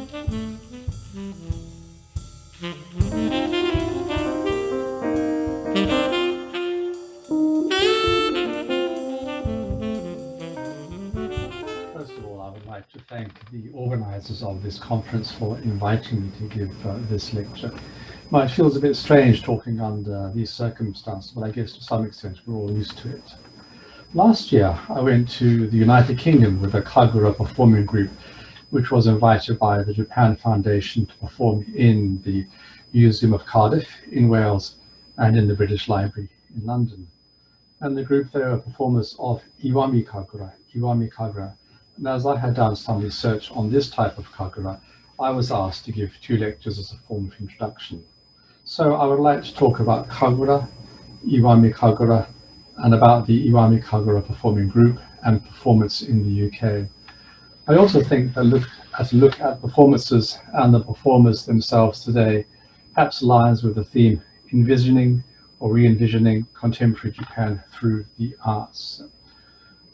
First of all, I would like to thank the organizers of this conference for inviting me to give this lecture. It feels a bit strange talking under these circumstances, but I guess to some extent we're all used to it. Last year, I went to the United Kingdom with a Kagura performing group, which was invited by the Japan Foundation to perform in the Museum of Cardiff in Wales and in the British Library in London. And the group there are performers of Iwami Kagura. And as I had done some research on this type of Kagura, I was asked to give 2 lectures as a form of introduction. So I would like to talk about Kagura, Iwami Kagura, and about the Iwami Kagura performing group and performance in the UK. I also think that look at performances and the performers themselves today perhaps aligns with the theme envisioning or re-envisioning contemporary Japan through the arts.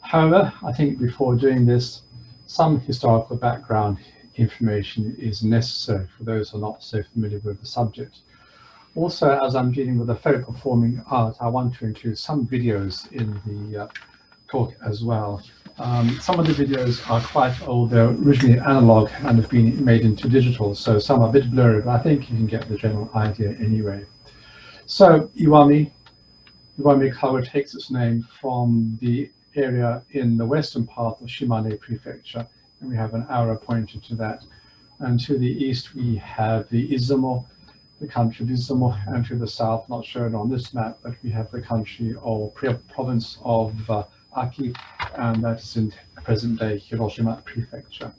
However, I think before doing this, some historical background information is necessary for those who are not so familiar with the subject. Also, as I'm dealing with the folk performing art, I want to include some videos in the talk as well. Some of the videos are quite old. They're originally analog and have been made into digital, so some are a bit blurry, but I think you can get the general idea anyway. So Iwami Kagura takes its name from the area in the western part of Shimane Prefecture, and we have an arrow pointed to that. And to the east we have the Izumo, the country of Izumo, and to the south, not shown on this map, but we have the country or province of Aki, and that's in present-day Hiroshima Prefecture.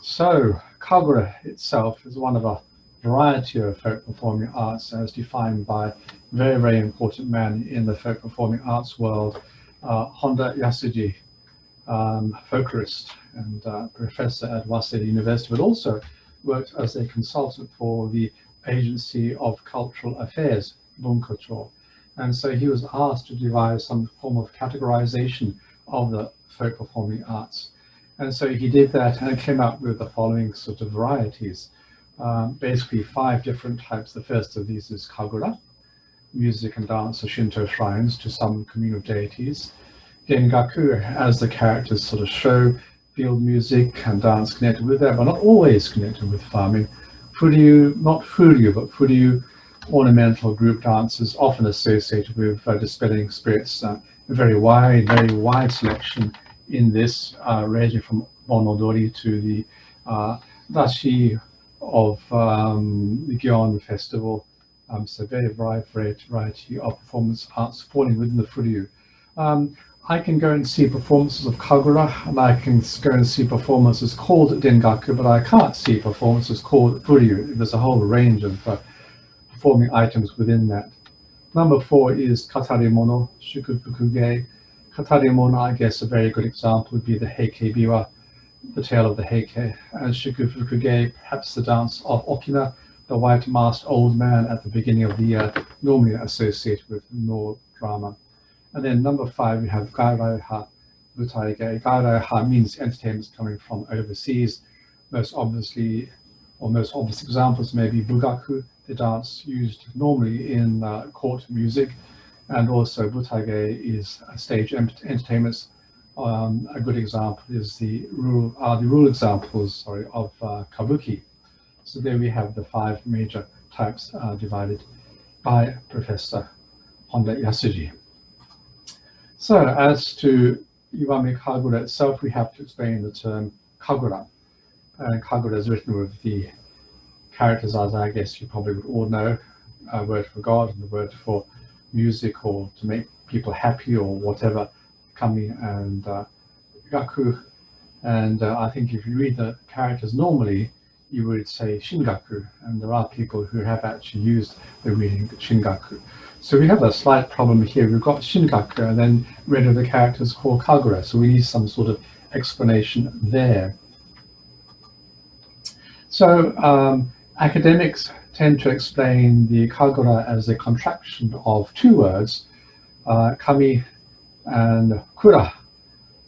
So Kagura itself is one of a variety of folk performing arts as defined by a very, very important man in the folk performing arts world, Honda Yasuji, folklorist and professor at Waseda University, but also worked as a consultant for the Agency of Cultural Affairs, Bunkacho. And so he was asked to devise some form of categorization of the folk performing arts. And so he did that and came up with the following sort of varieties. Basically 5 different types. The first of these is Kagura, music and dance of Shinto shrines to some communal deities. Gengaku, as the characters sort of show, field music and dance connected with that, but not always connected with farming. Furyu, not Furyu, but Furyu, ornamental group dances, often associated with dispelling spirits. A very wide selection in this, ranging from Bonodori to the Dashi of the Gion festival. So very variety of performance arts falling within the Furyu. I can go and see performances of Kagura, and I can go and see performances called Dengaku, but I can't see performances called Furyu. There's a whole range of performing items within that. Number 4 is Katarimono, Shukufukuge. Katarimono, I guess a very good example would be the Heike Biwa, the tale of the Heike, and Shukufukuge, perhaps the dance of Okina, the white masked old man at the beginning of the year, normally associated with Noh drama. And then number 5, we have Gairaiha Butaige. Gairaiha means entertainments coming from overseas. Most obvious examples may be Bugaku, the dance used normally in court music, and also Butaige is stage entertainments. A good example is the rule examples of Kabuki. So there we have the 5 major types divided by Professor Honda Yasuji. So as to Iwami Kagura itself, we have to explain the term Kagura. And Kagura is written with the characters, as I guess you probably would all know, a word for God and the word for music or to make people happy or whatever, kami and gaku. And I think if you read the characters normally, you would say Shingaku, and there are people who have actually used the reading Shingaku. So we have a slight problem here. We've got Shingaku and then read of the characters called Kagura, so we need some sort of explanation there. So academics tend to explain the Kagura as a contraction of 2 words, kami and kura,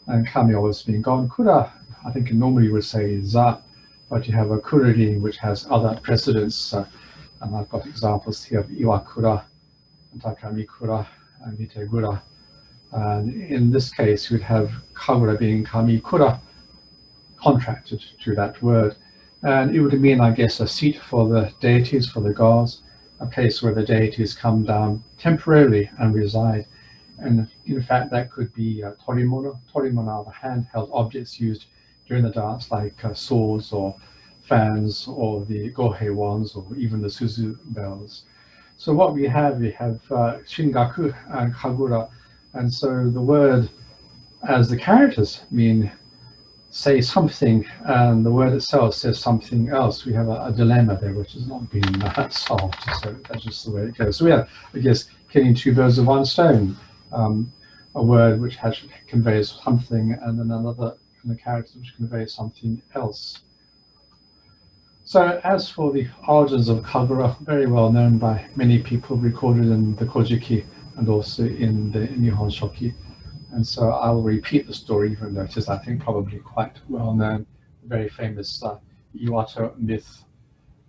and kami always being gone. Kura, I think normally would say za, but you have a Kururin, which has other precedents. And I've got examples here of Iwakura, Takamikura, and Vitegura. And in this case, you'd have Kagura being Kamikura, contracted to that word. And it would mean, I guess, a seat for the deities, for the gods, a place where the deities come down temporarily and reside. And in fact, that could be torimono. Torimono are the handheld objects used during the dance, like swords or fans or the gohei wands or even the suzu bells. So what we have Shingaku and Kagura. And so the word, as the characters mean, say something, and the word itself says something else. We have a dilemma there, which has not been solved. So that's just the way it goes. So we have, I guess, killing two birds with one stone. A word which conveys something, and then another in the characters which conveys something else. So as for the origins of Kagura, very well known by many people, recorded in the Kojiki and also in the Nihon Shoki. And so I'll repeat the story, even though it is, I think, probably quite well known, very famous Iwata myth,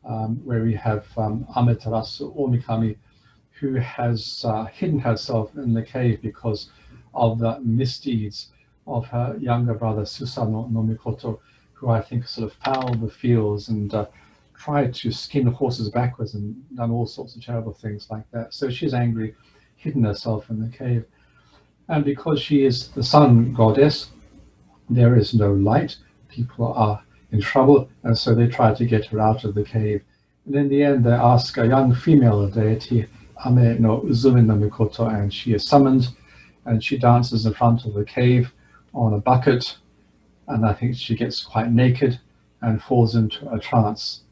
where we have Amaterasu Omikami, who has hidden herself in the cave because of the misdeeds of her younger brother Susano no Mikoto, who I think sort of fouled the fields and tried to skin horses backwards and done all sorts of terrible things like that. So she's angry, hidden herself in the cave. And because she is the sun goddess, there is no light. People are in trouble, and so they try to get her out of the cave. And in the end, they ask a young female deity, Ame no Uzume no Mikoto, and she is summoned, and she dances in front of the cave on a bucket, and I think she gets quite naked and falls into a trance.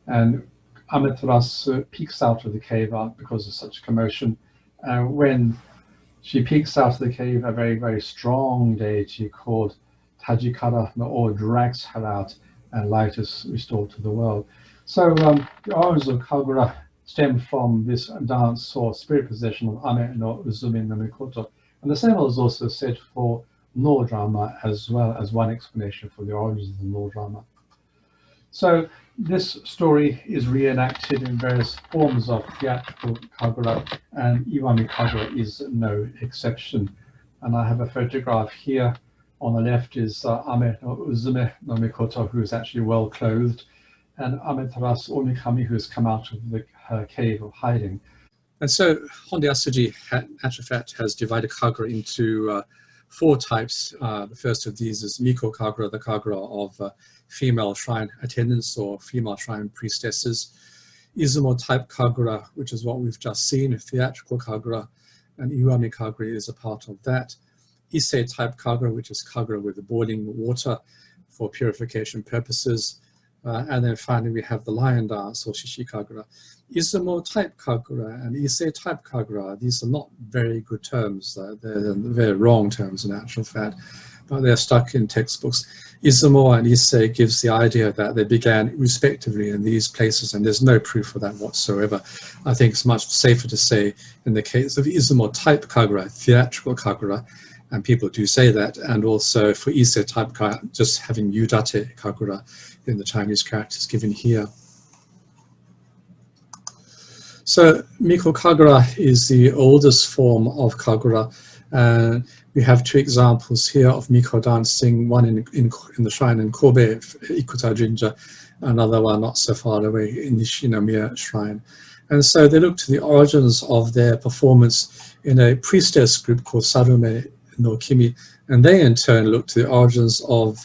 And Amaterasu peeks out of the cave because of such commotion. When she peeks out of the cave, a very, very strong deity called Tajikara no O drags her out, and light is restored to the world. So the origins of Kagura stem from this dance or spirit possession of Ame no Uzume no Mikoto. And the same was also said for Noh drama, as well as one explanation for the origins of the Noh drama. So this story is reenacted in various forms of theatrical Kagura, and Iwami Kagura is no exception. And I have a photograph here. On the left is Ame no Uzume no Mikoto, who is actually well clothed, and Amaterasu Omikami, who has come out of her cave of hiding. And so Honda Yasuji, in actual fact, has divided Kagura into 4 types. The first of these is Miko Kagura, the Kagura of female shrine attendants or female shrine priestesses. Izumo type Kagura, which is what we've just seen, theatrical Kagura, and Iwami Kagura is a part of that. Issei type Kagura, which is Kagura with the boiling water for purification purposes. And then finally we have the lion dance or Shishi Kagura. Izumo type Kagura and Issei type Kagura, these are not very good terms. They're very wrong terms in actual fact, but they're stuck in textbooks. Izumo and Issei gives the idea that they began respectively in these places, and there's no proof for that whatsoever. I think it's much safer to say in the case of Izumo type Kagura, theatrical Kagura, and people do say that, and also for Issei type Kagura, just having Yudatya Kagura in the Chinese characters given here. So Miko Kagura is the oldest form of Kagura. We have 2 examples here of Miko dancing, one in the shrine in Kobe, Ikuta Jinja, another one not so far away in Nishinomiya Shrine. And so they look to the origins of their performance in a priestess group called Sarume no Kimi, and they in turn look to the origins of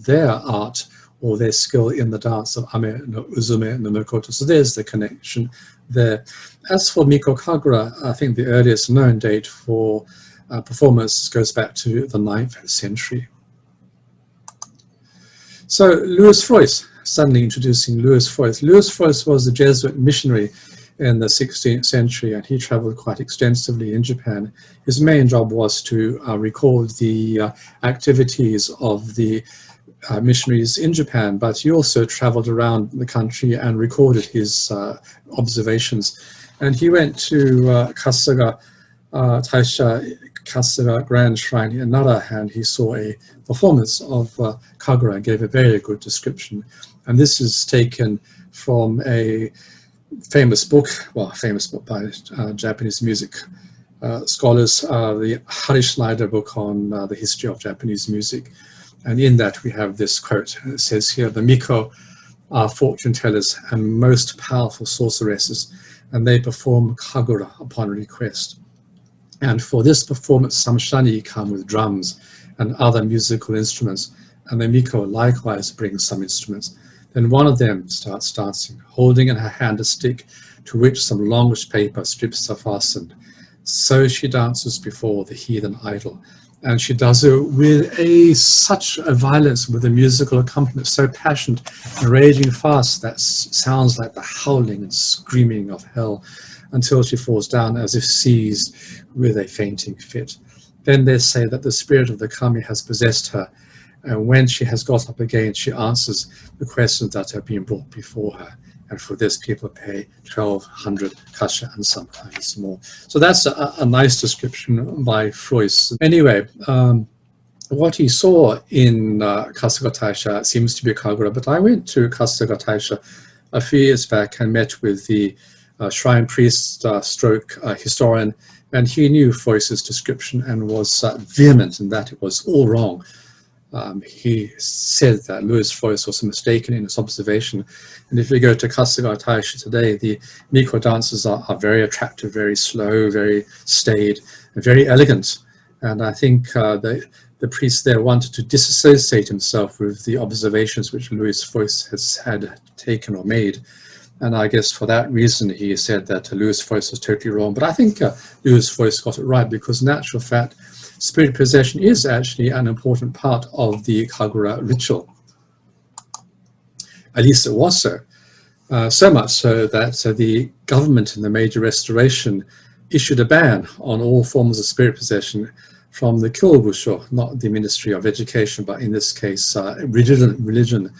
their art or their skill in the dance of Ame no Uzume no Mikoto. So there's the connection there. As for Miko Kagura, I think the earliest known date for performance goes back to the 9th century. So Louis Frois, suddenly introducing Louis Frois. Louis Frois was a Jesuit missionary in the 16th century, and he traveled quite extensively in Japan. His main job was to record the activities of the missionaries in Japan, but he also traveled around the country and recorded his observations. And he went to Kasuga Taisha Kasuga Grand Shrine, in another hand, he saw a performance of Kagura and gave a very good description. And this is taken from a famous book by Japanese music scholars, the Harry Schneider book on the history of Japanese music. And in that we have this quote. It says here, "The Miko are fortune tellers and most powerful sorceresses, and they perform Kagura upon request. And for this performance, some shani come with drums and other musical instruments, and the Miko likewise brings some instruments. Then one of them starts dancing, holding in her hand a stick to which some longish paper strips are fastened. So she dances before the heathen idol. And she does it with such a violence, with a musical accompaniment, so passionate and raging fast that sounds like the howling and screaming of hell, until she falls down as if seized with a fainting fit. Then they say that the spirit of the kami has possessed her, and when she has got up again, she answers the questions that have been brought before her. And for this, people pay 1,200 kasha and sometimes more." So that's a nice description by Frois. Anyway, what he saw in Kasuga Taisha seems to be Kagura, but I went to Kasuga Taisha a few years back and met with the shrine priest stroke historian, and he knew Frois's description and was vehement in that it was all wrong. He said that Louis Frois was mistaken in his observation. And if you go to Kasuga Taisha today, the Miko dances are very attractive, very slow, very staid, and very elegant. And I think the priest there wanted to disassociate himself with the observations which Louis Frois had taken or made. And I guess for that reason, he said that Louis Frois was totally wrong. But I think Louis Frois got it right, because in actual fact, spirit possession is actually an important part of the Kagura ritual. At least it was so. So much so that the government in the Meiji Restoration issued a ban on all forms of spirit possession from the Kyobusho, not the Ministry of Education, but in this case, religion.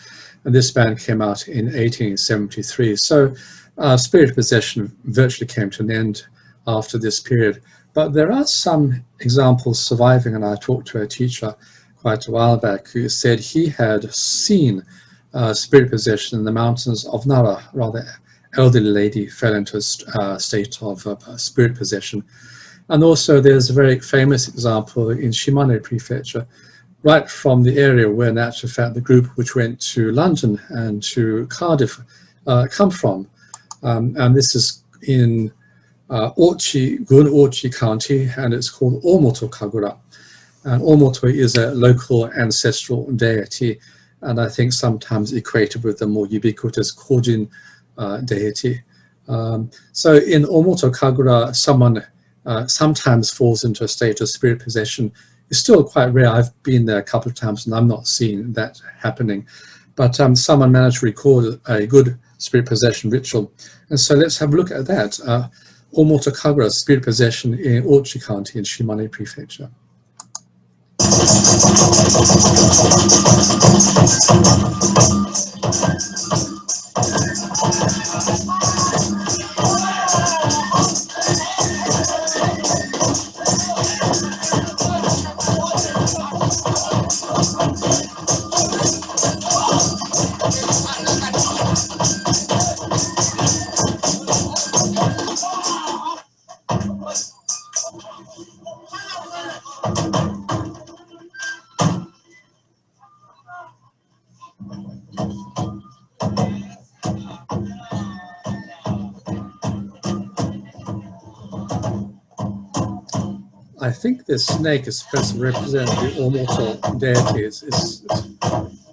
And this ban came out in 1873. So spirit possession virtually came to an end after this period. But there are some examples surviving, and I talked to a teacher quite a while back who said he had seen spirit possession in the mountains of Nara. Rather elderly lady fell into a state of spirit possession. And also there's a very famous example in Shimane Prefecture, right from the area where in actual fact the group which went to London and to Cardiff come from. And this is in Gun-Ochi County, and it's called Omoto Kagura. And Omoto is a local ancestral deity, and I think sometimes equated with the more ubiquitous Kojin deity. So in Omoto Kagura, someone sometimes falls into a state of spirit possession. It's still quite rare. I've been there a couple of times and I'm not seeing that happening. But someone managed to record a good spirit possession ritual. And so let's have a look at that. Omoto Kagura spirit possession in Ochi County in Shimane Prefecture. I think this snake is supposed to represent the Omoto deity. It's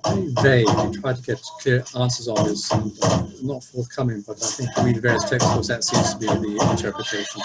very vague. I tried to get clear answers on this, and not forthcoming, but I think to read various textbooks, that seems to be the interpretation.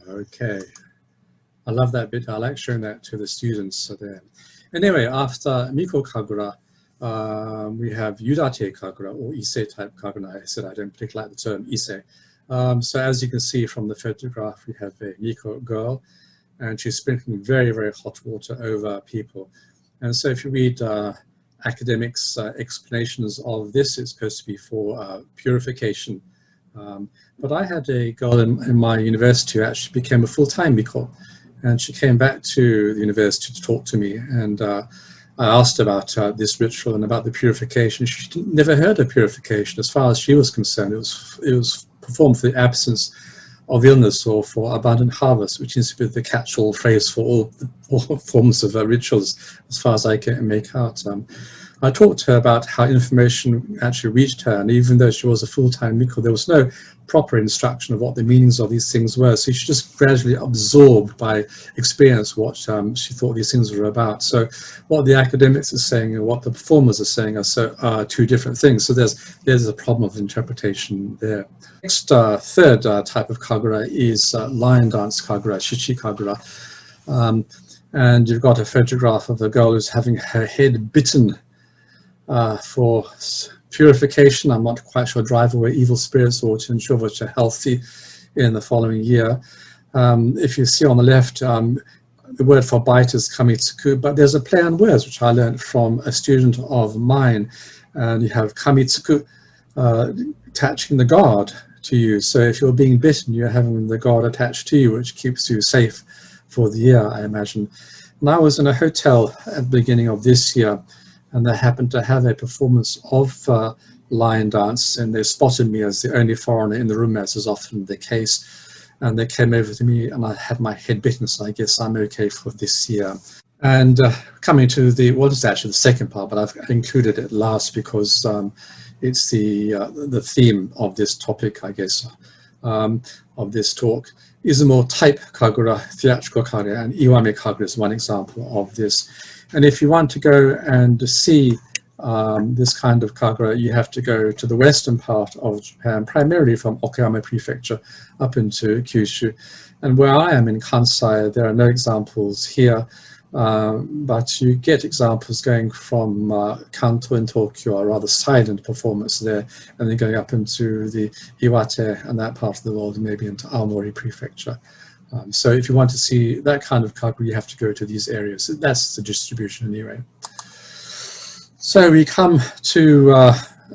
Okay, I love that bit. I like showing that to the students. So there. Anyway, after Miko Kagura, we have Yudatya Kagura, or Ise type Kagura. I said I don't particularly like the term Ise. So as you can see from the photograph, we have a Miko girl, and she's sprinkling very, very hot water over people. And so if you read academics' explanations of this, it's supposed to be for purification. But I had a girl in my university who actually became a full-time Miko, and she came back to the university to talk to me, and I asked about this ritual and about the purification. She never heard of purification. As far as she was concerned, it was performed for the absence of illness or for abundant harvest, which is the catch-all phrase for all forms of rituals, as far as I can make out. I talked to her about how information actually reached her, and even though she was a full-time Miko, there was no proper instruction of what the meanings of these things were. So she just gradually absorbed by experience what she thought these things were about. So what the academics are saying and what the performers are saying are two different things. So there's a problem of interpretation there. Next, third type of Kagura is lion dance Kagura, Shichi Kagura. And you've got a photograph of a girl who's having her head bitten for purification. I'm not quite sure, drive away evil spirits or to ensure that you're healthy in the following year. If you see on the left, the word for bite is kamitsuku, but there's a play on words which I learned from a student of mine. And you have kamitsuku attaching the guard to you. So if you're being bitten, you're having the guard attached to you, which keeps you safe for the year, I imagine. And I was in a hotel at the beginning of this year, and they happened to have a performance of lion dance, and they spotted me as the only foreigner in the room, as is often the case. And they came over to me, and I had my head bitten, so I guess I'm okay for this year. And coming to it's actually the second part, but I've included it last because it's the theme of this topic, I guess, of this talk. Izumo type Kagura, theatrical Kagura, and Iwami Kagura is one example of this. And if you want to go and see this kind of Kagura, you have to go to the western part of Japan, primarily from Okayama Prefecture up into Kyushu. And where I am in Kansai, there are no examples here, but you get examples going from Kanto and Tokyo, a rather silent performance there, and then going up into the Iwate and that part of the world, maybe into Aomori Prefecture. So if you want to see that kind of Kagura, you have to go to these areas. That's the distribution anyway. So we come to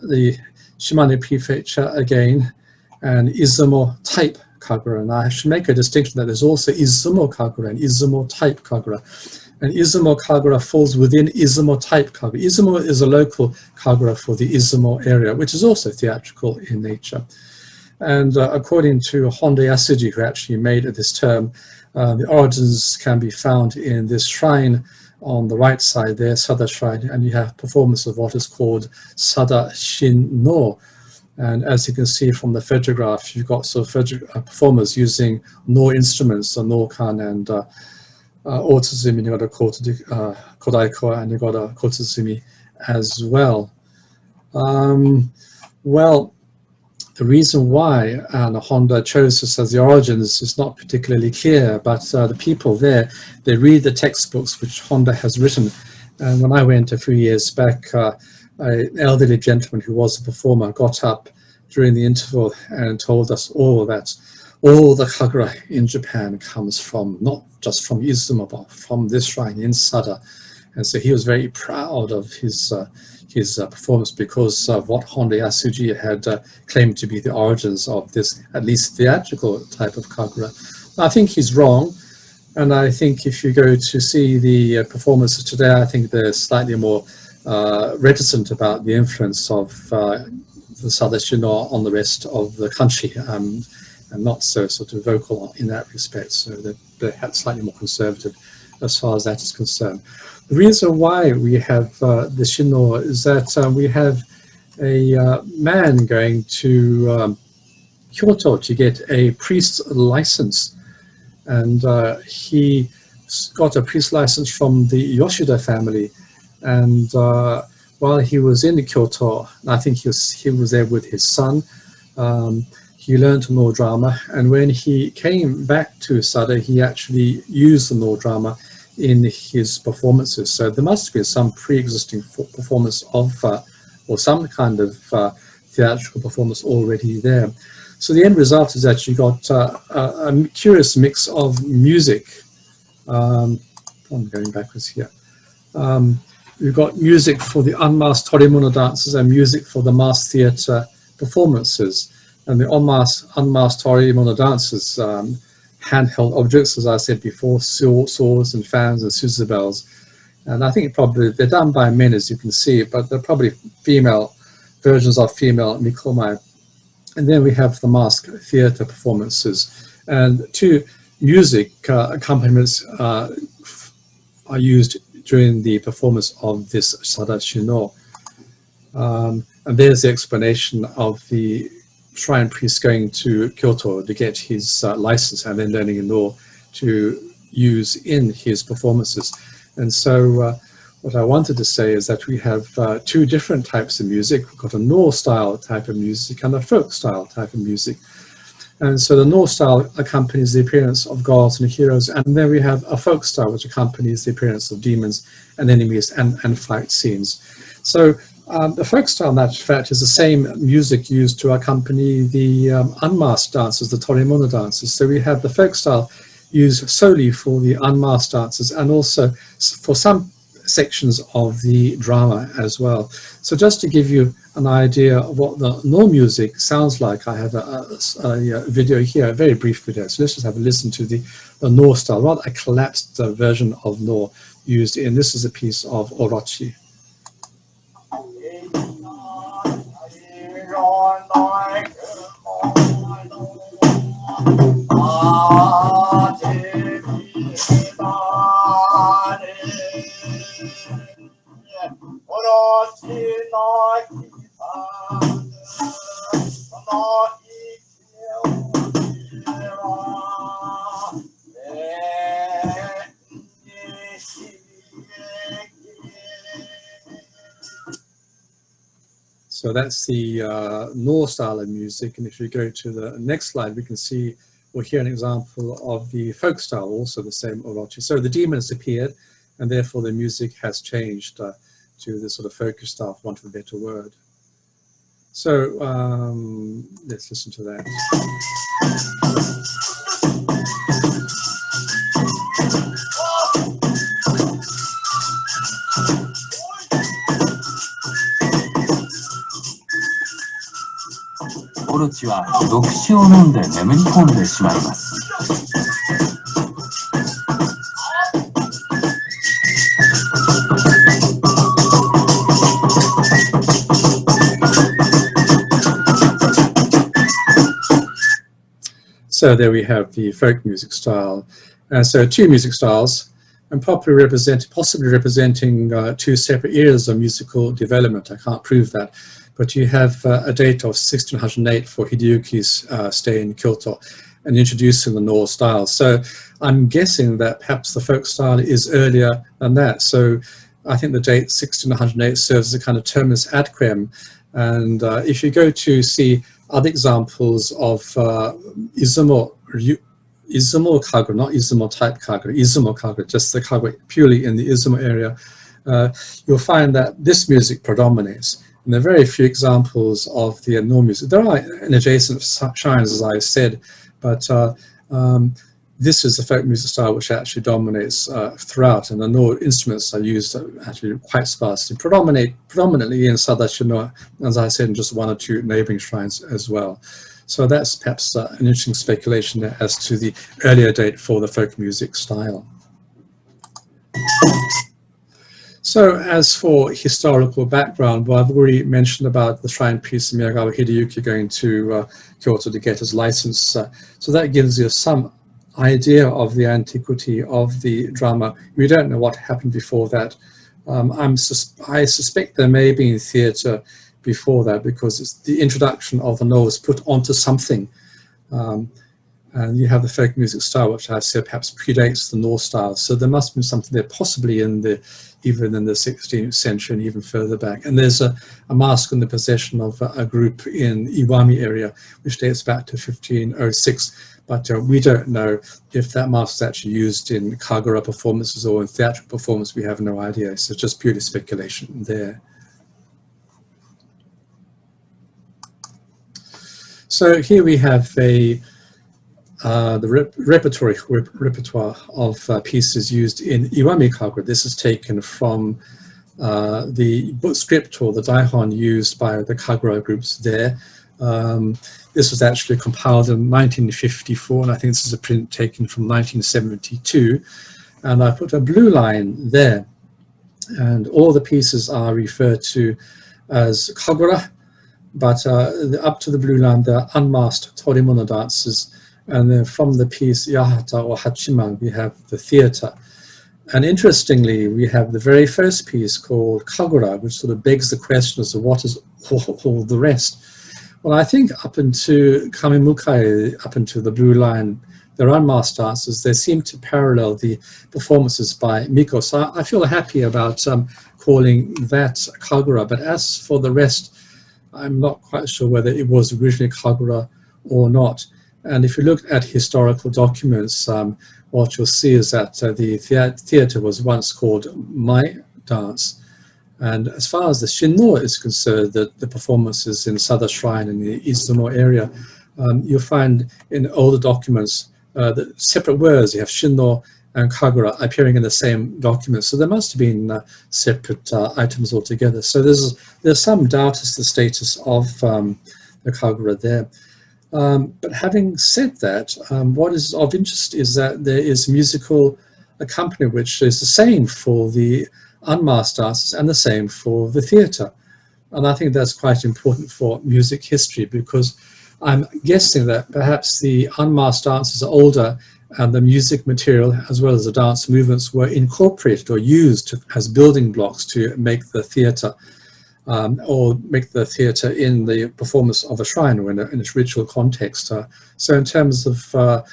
the Shimane Prefecture again, and Izumo type Kagura. And I should make a distinction that there's also Izumo Kagura and Izumo type Kagura. And Izumo Kagura falls within Izumo type Kagura. Izumo is a local Kagura for the Izumo area, which is also theatrical in nature. And according to Honda Yasuji, who actually made this term, the origins can be found in this shrine on the right side there, Sada Shrine, and you have performance of what is called Sada Shin No. And as you can see from the photograph, you've got sort of performers using no instruments, so no kan and otsuzumi, you've got a kodaiko, and you've got a kotsuzumi as well. Well, the reason why Honda chose this as the origins is not particularly clear, but the people there, they read the textbooks which Honda has written. And when I went a few years back, an elderly gentleman who was a performer got up during the interval and told us all that all the Kagura in Japan comes from, not just from Izumo, but from this shrine in Sada. And so he was very proud of his performance because of what Honda Yasuji had claimed to be the origins of this, at least theatrical type of Kagura. I think he's wrong. And I think if you go to see the performances today, I think they're slightly more reticent about the influence of the Sada Shino on the rest of the country, and not so sort of vocal in that respect. So they're slightly more conservative as far as that is concerned. The reason why we have the Shino is that we have a man going to Kyoto to get a priest's license. And he got a priest license from the Yoshida family. And while he was in Kyoto, I think he was there with his son, he learned Noh drama. And when he came back to Sada, he actually used the Noh drama in his performances. So there must be some pre-existing performance of, or some kind of theatrical performance already there. So the end result is that you got a curious mix of music. I'm going backwards here. You've got music for the unmasked Torimono dances and music for the masked theatre performances. And the unmasked Torimono dances, handheld objects, as I said before, swords and fans and suzabels. And I think probably they're done by men, as you can see, but they're probably female versions of female mikomai. And then we have the masked theatre performances. And two music accompaniments are used during the performance of this Sada Shino. And there's the explanation of the shrine priest going to Kyoto to get his license and then learning in Noh to use in his performances. And so what I wanted to say is that we have two different types of music. We've got a Noh style type of music and a folk style type of music. And so the Noh style accompanies the appearance of gods and heroes, and then we have a folk style which accompanies the appearance of demons and enemies and fight scenes. So the folk style, in that fact, is the same music used to accompany the unmasked dances, the Torimono dances. So we have the folk style used solely for the unmasked dances and also for some sections of the drama as well. So just to give you an idea of what the Noh music sounds like, I have a video here, a very brief video. So let's just have a listen to the Noh style, rather a collapsed version of Noh used in. This is a piece of Orochi. So that's the Noh style of music, and if you go to the next slide, we can see or hear an example of the folk style, also the same Orochi. So the demons appeared, and therefore the music has changed to the sort of folkish style, for want of a better word. So let's listen to that. オロチは毒酒を飲んで眠り込んでしまいます。So there we have the folk music style. And so two music styles, and possibly representing two separate eras of musical development. I can't prove that. But you have a date of 1608 for Hideyuki's stay in Kyoto and introducing the Noh style. So I'm guessing that perhaps the folk style is earlier than that. So I think the date 1608 serves as a kind of terminus ad quem. And if you go to see other examples of Izumo Kagura, not Izumo type Kagura, Izumo Kagura, just the Kagura purely in the Izumo area, you'll find that this music predominates. And there are very few examples of the Noh music. There are in adjacent shrines, as I said, but this is the folk music style which actually dominates throughout, and the Noh instruments are used actually quite sparsely, predominantly in Southern Shinoa, as I said, in just one or two neighboring shrines as well. So that's perhaps an interesting speculation as to the earlier date for the folk music style. So as for historical background, well, I've already mentioned about the shrine priest Miyagawa Hideyuki going to Kyoto to get his license. So that gives you some idea of the antiquity of the drama. We don't know what happened before that. I suspect there may have been theatre before that, because it's the introduction of the Noh was put onto something. And you have the folk music style, which I said perhaps predates the Noh style. So there must have been something there, possibly even in the 16th century and even further back. And there's a mask in the possession of a group in Iwami area, which dates back to 1506. But we don't know if that mask is actually used in Kagura performances or in theatrical performance. We have no idea. So it's just purely speculation there. So here we have the repertory repertoire of pieces used in Iwami Kagura. This is taken from the book script or the daihon used by the Kagura groups there. This was actually compiled in 1954, and I think this is a print taken from 1972. And I put a blue line there, and all the pieces are referred to as Kagura, but up to the blue line, they're unmasked torimono dances. And then from the piece Yahata or Hachiman, we have the theatre. And interestingly, we have the very first piece called Kagura, which sort of begs the question as to what is all the rest. Well, I think up into Kamimukai, up into the blue line, their unmasked dances, they seem to parallel the performances by Miko. So I feel happy about calling that Kagura. But as for the rest, I'm not quite sure whether it was originally Kagura or not. And if you look at historical documents, what you'll see is that the theatre was once called Mai dance. And as far as the Shinno is concerned, the performances in Sada Shrine in the Izumo area, you'll find in older documents the separate words. You have Shinno and Kagura appearing in the same document. So there must have been separate items altogether. So there's some doubt as to the status of the Kagura there. But having said that, what is of interest is that there is musical accompaniment which is the same for the unmasked dances and the same for the theatre. And I think that's quite important for music history, because I'm guessing that perhaps the unmasked dances are older and the music material as well as the dance movements were incorporated or used as building blocks to make the theatre. Or make the theatre in the performance of a shrine or in its ritual context. So in terms of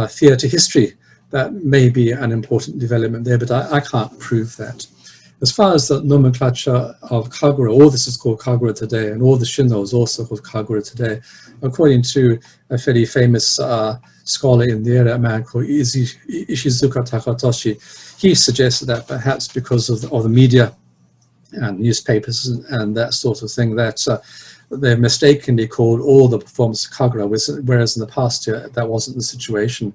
theatre history, that may be an important development there, but I can't prove that. As far as the nomenclature of Kagura, all this is called Kagura today, and all the Shinno is also called Kagura today. According to a fairly famous scholar in the area, a man called Ishizuka Takatoshi, he suggested that perhaps because of the media and newspapers and that sort of thing, that they mistakenly called all the performances Kagura, whereas in the past year that wasn't the situation.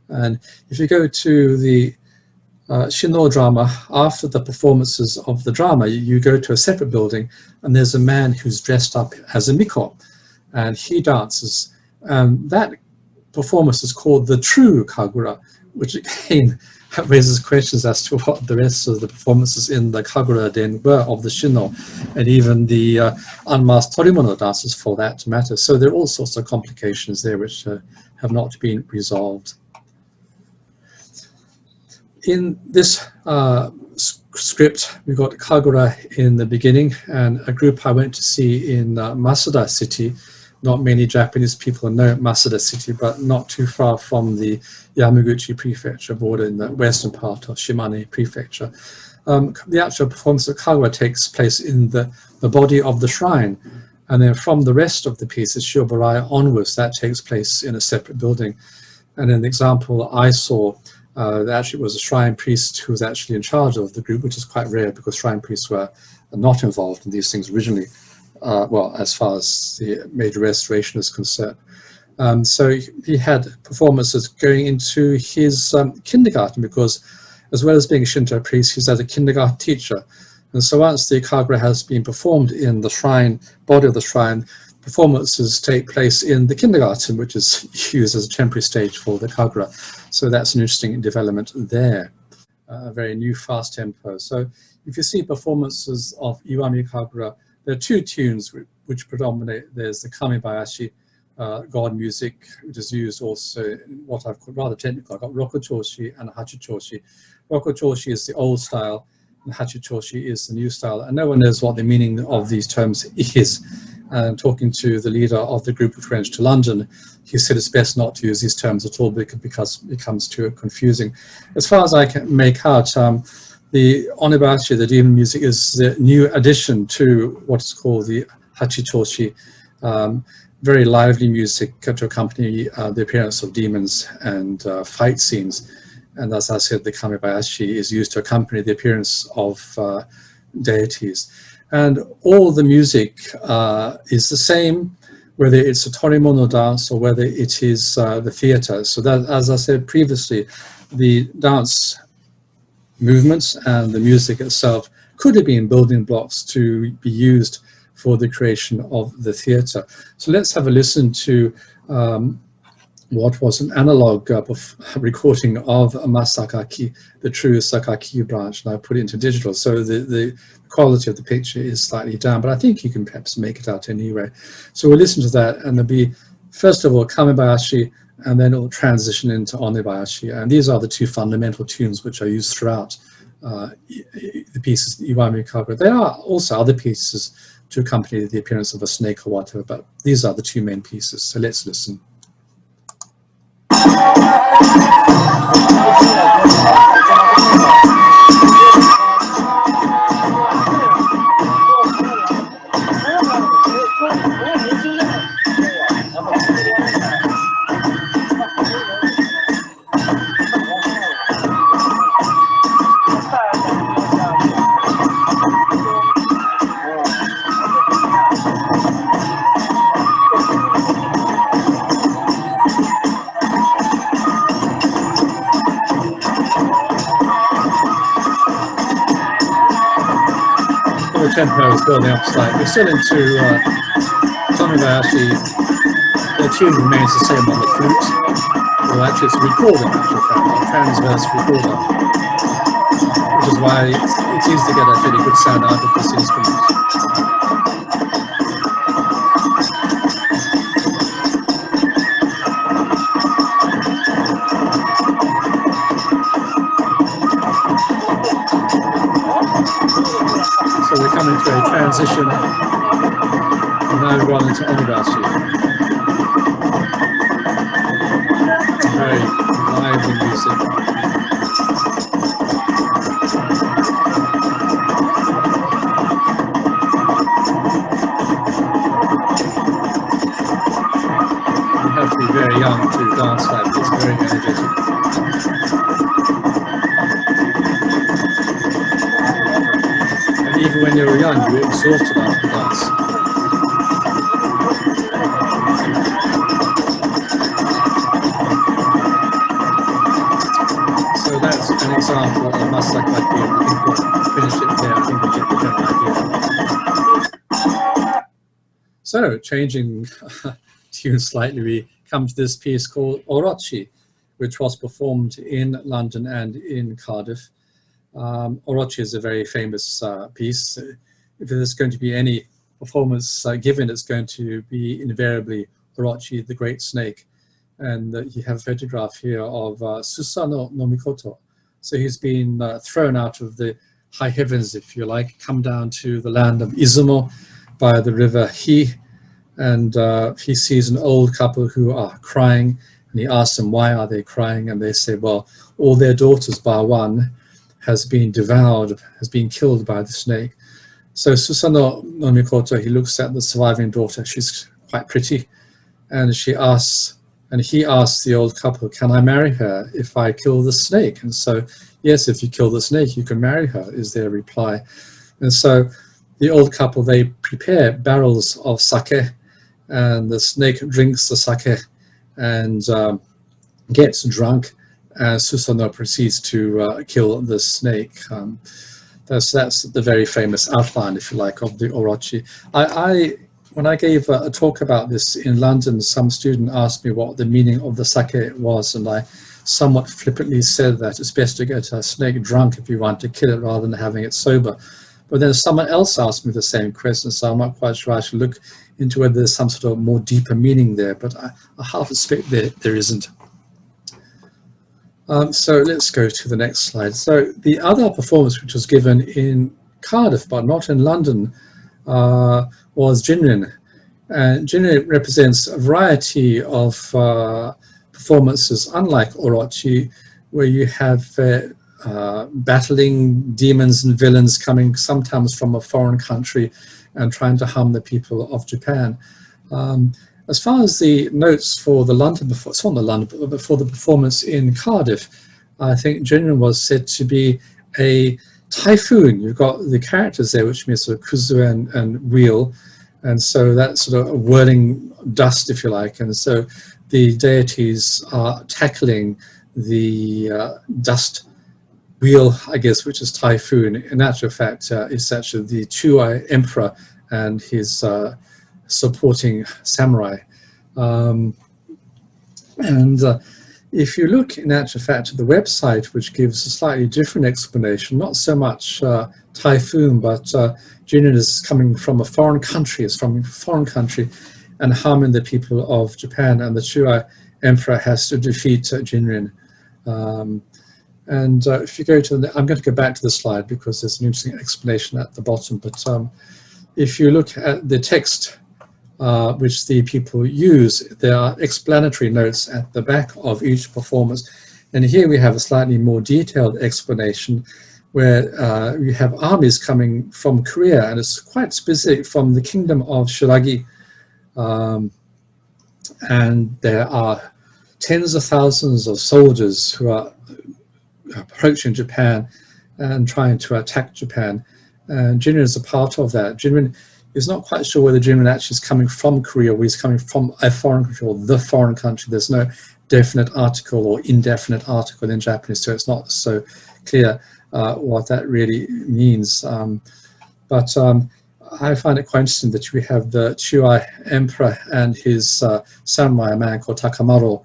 And if you go to the Shinno drama, after the performances of the drama, you go to a separate building and there's a man who's dressed up as a Miko and he dances. And that performance is called the true Kagura, which again raises questions as to what the rest of the performances in the Kagura Den were of the Shinno, and even the unmasked Torimono dances for that matter. So there are all sorts of complications there which have not been resolved. In this script, we've got Kagura in the beginning, and a group I went to see in Masada City. Not many Japanese people know Masada City, but not too far from the Yamaguchi Prefecture border in the western part of Shimane Prefecture. The actual performance of Kagura takes place in the body of the shrine, and then from the rest of the pieces, Shiobaraya onwards, that takes place in a separate building. And in the example I saw, there actually was a shrine priest who was actually in charge of the group, which is quite rare because shrine priests were not involved in these things originally. Well, as far as the major restoration is concerned. So he had performances going into his kindergarten, because as well as being a Shinto priest, he's a kindergarten teacher. And so once the Kagura has been performed in the shrine, body of the shrine, performances take place in the kindergarten, which is used as a temporary stage for the Kagura. So that's an interesting development there. A very new fast tempo. So if you see performances of Iwami Kagura, there are two tunes which predominate. There's the Kamibayashi, God music, which is used also in what I've called rather technical. I've got Rokochoshi and Hachichoshi. Rokochoshi is the old style, and Hachichoshi is the new style. And no one knows what the meaning of these terms is. Talking to the leader of the group which went to London, he said it's best not to use these terms at all because it becomes too confusing. As far as I can make out, the Onibashi, the demon music, is the new addition to what's called the Hachichoshi, very lively music to accompany the appearance of demons and fight scenes. And as I said, the Kamibayashi is used to accompany the appearance of deities. And all the music is the same, whether it's a torimono dance or whether it is the theater. So that, as I said previously, the dance movements and the music itself could have been building blocks to be used for the creation of the theater. So let's have a listen to what was an analog recording of Masakaki, the true Sakaki branch, and I put it into digital. So the quality of the picture is slightly down, but I think you can perhaps make it out anyway. So we'll listen to that, and there'll be, first of all, Kamibayashi, and then it'll transition into Onibayashi. And these are the two fundamental tunes which are used throughout the pieces, Iwami Kagura. There are also other pieces to accompany the appearance of a snake or whatever, but these are the two main pieces. So let's listen. Tempo is building up slightly. We're still into Kamibayashi. The tune remains the same on the flute. Well, actually, it's a recorder, in actual fact, a transverse recorder, which is why it's easy to get a fairly good sound out of this instrument. So we're coming to a transition, and now we've gone into Onibashi. Very lively music. You have to be very young to dance like this, very energetic. Even when you were young, you were exhausted after dance. So that's an example of Masakaki. I think we'll finish it there. I think we'll get the general idea. So, changing tune slightly, we come to this piece called Orochi, which was performed in London and in Cardiff. Orochi is a very famous piece. If there's going to be any performance given, it's going to be invariably Orochi, the great snake. And you have a photograph here of Susanoo no Mikoto. So he's been thrown out of the high heavens, if you like, come down to the land of Izumo by the river Hi. And he sees an old couple who are crying. And he asks them, why are they crying? And they say, well, all their daughters, bar one, has been devoured, has been killed by the snake. So Susanoo no Mikoto, he looks at the surviving daughter. She's quite pretty, and he asks the old couple, can I marry her if I kill the snake? And so, yes, if you kill the snake, you can marry her, is their reply. And so the old couple, they prepare barrels of sake, and the snake drinks the sake, and gets drunk, and Susanoo proceeds to kill the snake. That's the very famous outline, if you like, of the Orochi. When I gave a talk about this in London, some student asked me what the meaning of the sake was, and I somewhat flippantly said that it's best to get a snake drunk if you want to kill it rather than having it sober. But then someone else asked me the same question, so I'm not quite sure I should look into whether there's some sort of more deeper meaning there, but I half suspect there isn't. So let's go to the next slide. So the other performance which was given in Cardiff, but not in London, was Jinrin. And Jinrin represents a variety of performances, unlike Orochi, where you have battling demons and villains coming sometimes from a foreign country and trying to harm the people of Japan. As far as the notes for the London, but for the performance in Cardiff, I think Jinrin was said to be a typhoon. You've got the characters there, which means sort of kuzu and wheel, and so that's sort of whirling dust, if you like, and so the deities are tackling the dust wheel, I guess, which is typhoon. In actual fact, it's actually the Chuai Emperor and his supporting samurai. If you look in actual fact at the website, which gives a slightly different explanation, not so much typhoon, but Jinrin is coming from a foreign country, and harming the people of Japan, and the Chuai Emperor has to defeat Jinrin. If you go to I'm going to go back to the slide because there's an interesting explanation at the bottom, but if you look at the text which the people use, there are explanatory notes at the back of each performance. And here we have a slightly more detailed explanation where you have armies coming from Korea, and it's quite specific from the kingdom of Shiragi. And there are tens of thousands of soldiers who are approaching Japan and trying to attack Japan. And Jinrin is a part of that. Jinrin is not quite sure whether Jinrin actually is coming from Korea or he's coming from a foreign country or the foreign country. There's no definite article or indefinite article in Japanese, so it's not so clear what that really means. But I find it quite interesting that we have the Chuai Emperor and his samurai, a man called Takamaro,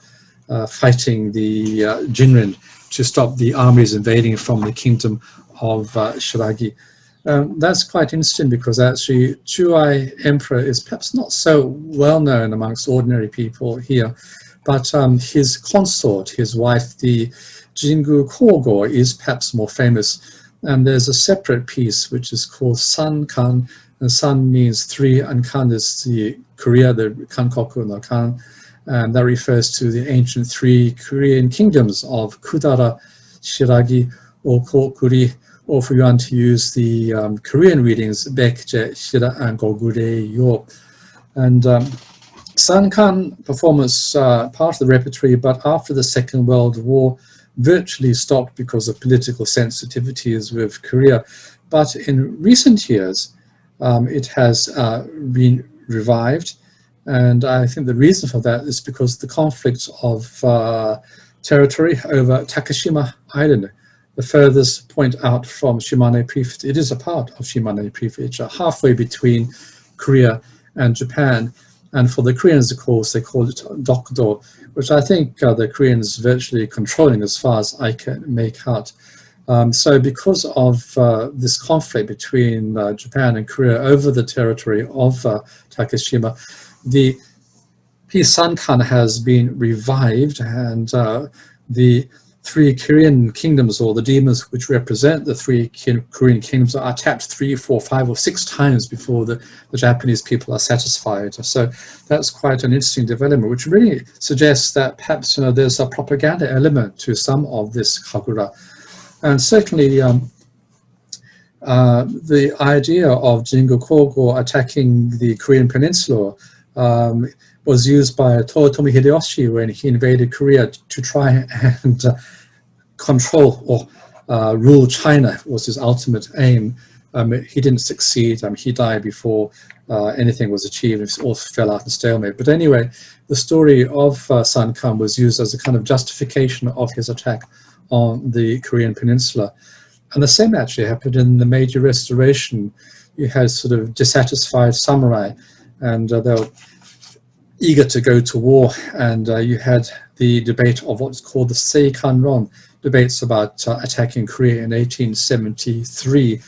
fighting the Jinrin to stop the armies invading from the kingdom of Shiragi. That's quite interesting because actually Chuai Emperor is perhaps not so well known amongst ordinary people here, but his consort, his wife, the Jingu Kogo, is perhaps more famous. And there's a separate piece which is called San Kan, and San means three, and Kan is the Korea, the Kankoku no Kan, and that refers to the ancient three Korean kingdoms of Kudara, Shiragi, or Kokuri, or if we want to use the Korean readings, Baekje, Shira, and Gogure-yo. And Sankan performance, part of the repertory, but after the Second World War, virtually stopped because of political sensitivities with Korea. But in recent years, it has been revived. And I think the reason for that is because the conflict of territory over Takeshima Island, the furthest point out from Shimane Prefecture. It is a part of Shimane Prefecture, halfway between Korea and Japan. And for the Koreans, of course, they call it Dokdo, which I think the Koreans virtually controlling as far as I can make out. So because of this conflict between Japan and Korea over the territory of Takeshima, the peace Sankan has been revived, and the three Korean kingdoms, or the demons which represent the three Korean kingdoms, are tapped 3, 4, 5, or 6 times before the Japanese people are satisfied. So that's quite an interesting development, which really suggests that perhaps there's a propaganda element to some of this Kagura. And certainly the idea of Jingu Kogo attacking the Korean peninsula was used by Toyotomi Hideyoshi when he invaded Korea to try and control or rule China. Was his ultimate aim. He didn't succeed. He died before anything was achieved. It all fell out in stalemate. But anyway, the story of Sun Quan was used as a kind of justification of his attack on the Korean peninsula. And the same actually happened in the Meiji Restoration. You had sort of dissatisfied samurai, and they were eager to go to war, and you had the debate of what's called the Seikanron, debates about attacking Korea in 1873,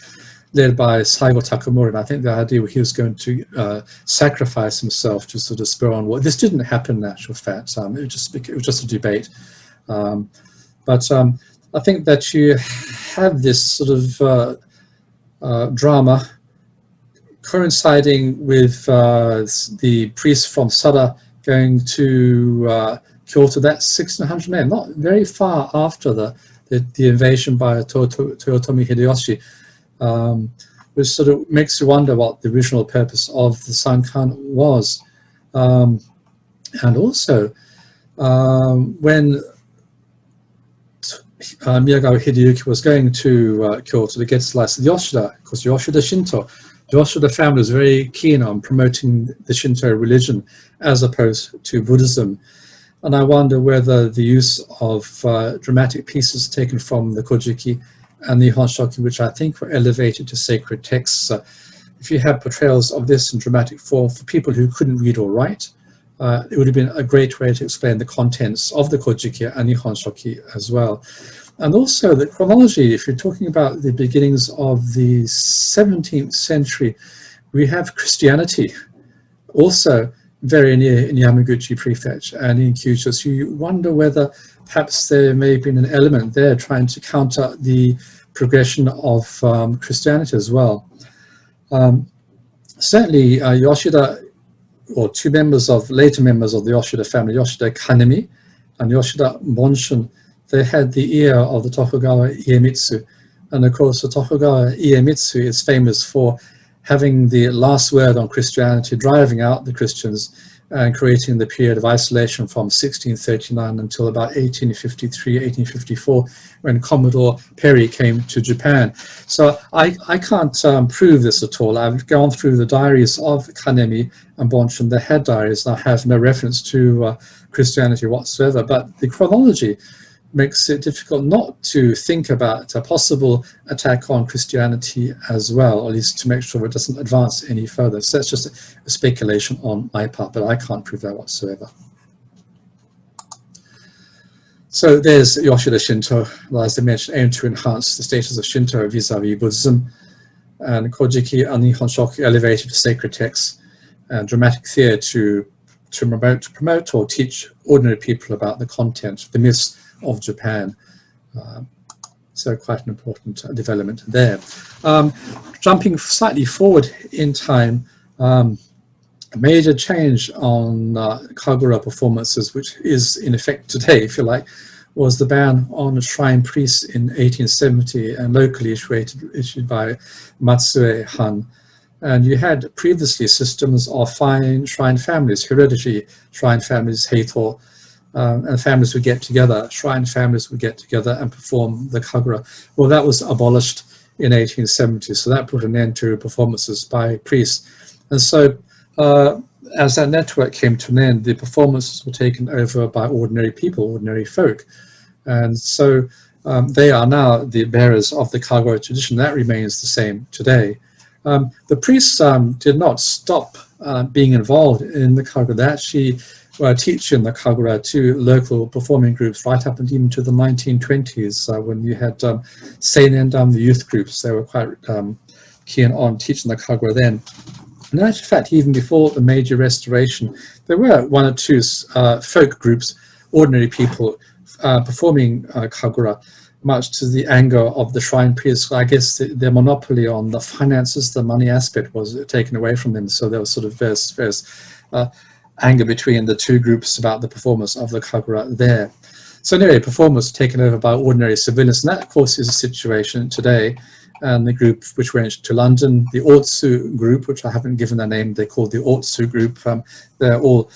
led by Saigo Takamura. And I think the idea he was going to sacrifice himself to sort of spur on war. This didn't happen in actual fact. It was just a debate. But I think that you have this sort of drama coinciding with the priest from Sada going to Kyoto. That's 1600 men, not very far after the invasion by Toyotomi Hideyoshi, which sort of makes you wonder what the original purpose of the Sun Quan was. And also, when Miyagawa Hideyuki was going to Kyoto to get his license, Yoshida, because Yoshida Shinto, the Yoshida family was very keen on promoting the Shinto religion as opposed to Buddhism. And I wonder whether the use of dramatic pieces taken from the Kojiki and the Honshoki, which I think were elevated to sacred texts, if you have portrayals of this in dramatic form for people who couldn't read or write, it would have been a great way to explain the contents of the Kojiki and the Honshoki as well. And also the chronology, if you're talking about the beginnings of the 17th century, we have Christianity also very near in Yamaguchi Prefecture and in Kyushu. So you wonder whether perhaps there may have been an element there trying to counter the progression of Christianity as well. Certainly Yoshida, or two later members of the Yoshida family, Yoshida Kanemi and Yoshida Bonshin, they had the ear of the Tokugawa Iemitsu. And of course, the Tokugawa Iemitsu is famous for having the last word on Christianity, driving out the Christians and creating the period of isolation from 1639 until about 1853, 1854, when Commodore Perry came to Japan. So I can't prove this at all. I've gone through the diaries of Kanemi and Bonshin. They had diaries, and I have no reference to Christianity whatsoever. But the chronology makes it difficult not to think about a possible attack on Christianity as well, or at least to make sure it doesn't advance any further. So that's just a speculation on my part, but I can't prove that whatsoever. So there's Yoshida Shinto, as I mentioned, aimed to enhance the status of Shinto vis-a-vis Buddhism, and Kojiki and the Honshoki elevated to sacred texts and dramatic theatre to promote or teach ordinary people about the content, the myths of Japan. So quite an important development there. Jumping slightly forward in time, a major change on Kagura performances, which is in effect today, if you like, was the ban on shrine priests in 1870 and locally issued by Matsue Han. And you had previously systems of fine shrine families, hereditary shrine families, Heito, and families would get together, shrine families would get together and perform the Kagura. Well, that was abolished in 1870, so that put an end to performances by priests. And so as that network came to an end, the performances were taken over by ordinary people, ordinary folk. And so they are now the bearers of the Kagura tradition. That remains the same today. The priests did not stop being involved in the Kagura. They actually were teaching the Kagura to local performing groups right up and even to the 1920s when you had Seinen, the youth groups. They were quite keen on teaching the Kagura then. And in actual fact, even before the Meiji Restoration, there were one or two folk groups, ordinary people, performing Kagura, much to the anger of the shrine priests. I guess their monopoly on the finances, the money aspect, was taken away from them. So there was sort of various anger between the two groups about the performance of the Kagura there. So anyway, performance taken over by ordinary civilians. And that, of course, is a situation today. And the group which went to London, the Otsu group, which I haven't given a name, they're called the Otsu group. They're all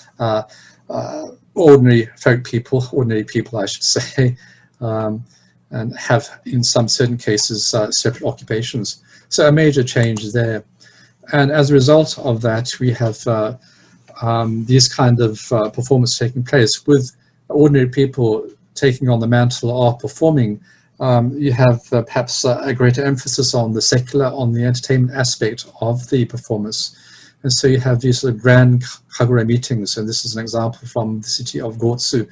ordinary folk people, ordinary people, I should say, and have, in some certain cases, separate occupations. So a major change there. And as a result of that, we have these kind of performance taking place with ordinary people taking on the mantle of performing, you have perhaps a greater emphasis on the secular, on the entertainment aspect of the performance. And so you have these sort of grand Kagura meetings, and this is an example from the city of Gotsu.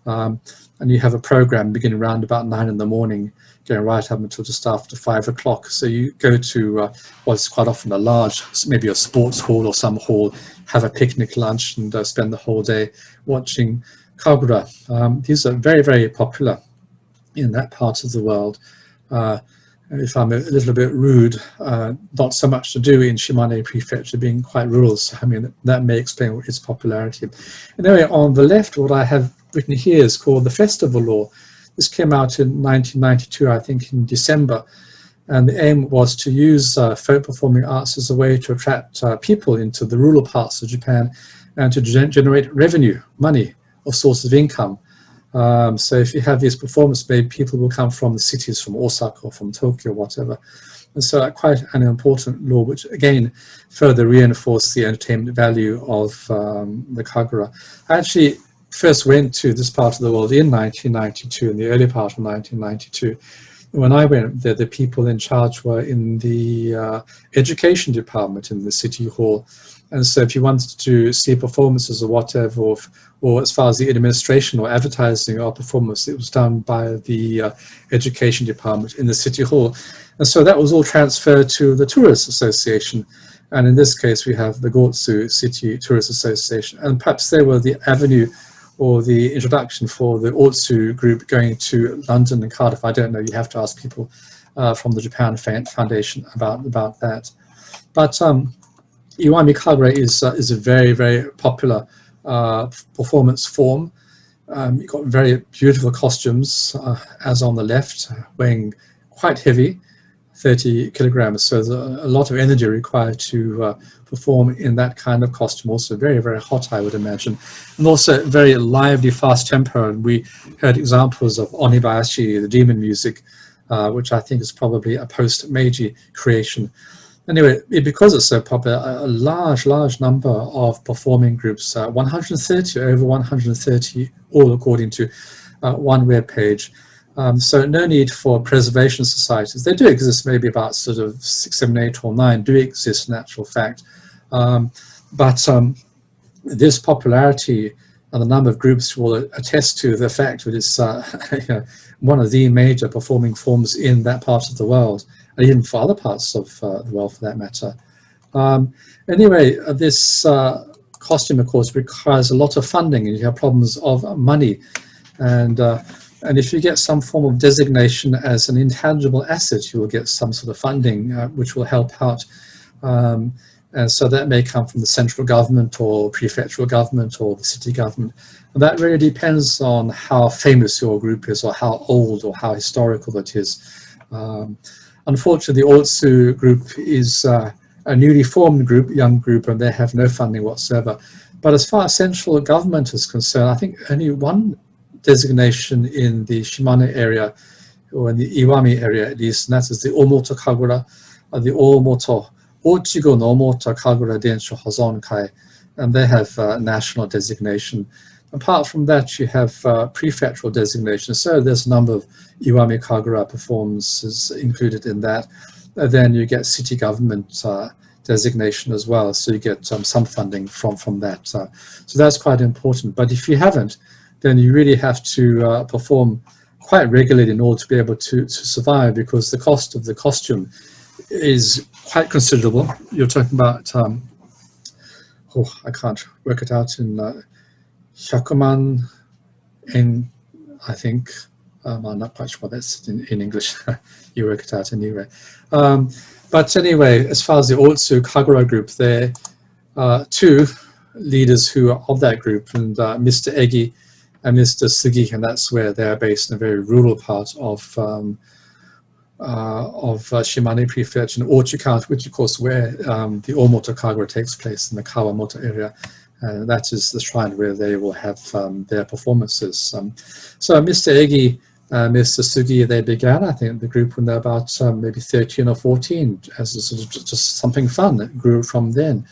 And you have a program beginning around about 9 in the morning, going right up until just after 5 o'clock. So you go to what's quite often a large, maybe a sports hall or some hall, have a picnic lunch and spend the whole day watching Kagura. These are very, very popular in that part of the world. If I'm a little bit rude, not so much to do in Shimane Prefecture being quite rural, so I mean that may explain its popularity. Anyway, on the left, what I have written here is called the Festival Law. This came out in 1992, I think in December, and the aim was to use folk performing arts as a way to attract people into the rural parts of Japan and to generate revenue, money, or source of income. So if you have these performances, maybe people will come from the cities, from Osaka or from Tokyo, whatever. And so quite an important law, which again further reinforced the entertainment value of the Kagura. I actually first went to this part of the world in 1992, in the early part of 1992. When I went there, the people in charge were in the education department in the city hall. And so if you wanted to see performances or whatever, or as far as the administration or advertising or performance, it was done by the education department in the city hall. And so that was all transferred to the Tourist Association. And in this case, we have the Gotsu City Tourist Association. And perhaps they were the avenue or the introduction for the Otsu group going to London and Cardiff. I don't know, you have to ask people from the Japan Foundation about that. But Iwami Kagura is a very, very popular performance form. You've got very beautiful costumes, as on the left, weighing quite heavy, 30 kilograms. So there's a lot of energy required to perform in that kind of costume. Also very, very hot, I would imagine. And also very lively, fast tempo. And we heard examples of Onibayashi, the demon music, which I think is probably a post-Meiji creation. Anyway, because it's so popular, a large number of performing groups, 130, over 130, all according to one web page. So no need for preservation societies. They do exist, maybe about sort of 6, 7, 8, or 9 do exist in actual fact. But this popularity and the number of groups will attest to the fact that it's one of the major performing forms in that part of the world, and even for other parts of the world for that matter. Anyway, this costume, of course, requires a lot of funding, and you have problems of money. And if you get some form of designation as an intangible asset, you will get some sort of funding which will help out. And so that may come from the central government or prefectural government or the city government. And that really depends on how famous your group is, or how old or how historical it is. Unfortunately, the Otsu group is a newly formed group, young group, and they have no funding whatsoever. But as far as central government is concerned, I think only one designation in the Shimane area, or in the Iwami area at least, and that is the Omoto Kagura, the Omoto Ochigo no Omoto Kagura Densho Hozon Kai, and they have national designation. Apart from that, you have prefectural designation. So there's a number of Iwami Kagura performances included in that. Then you get city government designation as well, so you get some funding from that. So that's quite important. But if you haven't, then you really have to perform quite regularly in order to be able to survive, because the cost of the costume is quite considerable. You're talking about, I can't work it out in 100,000 in, I think, I'm not quite sure what that's in English. You work it out anyway. But anyway, as far as the Otsu Kagura group, there are 2 leaders who are of that group, and Mr. Egi and Mr. Sugi, and that's where they're based in a very rural part of Shimane Prefecture in Orochi County, which of course where the Omoto Kagura takes place in the Kawamoto area. That is the shrine where they will have their performances. So Mr. Egi, Mr. Sugi, they began, I think, the group when they're about maybe 13 or 14 as a sort of just something fun that grew from there.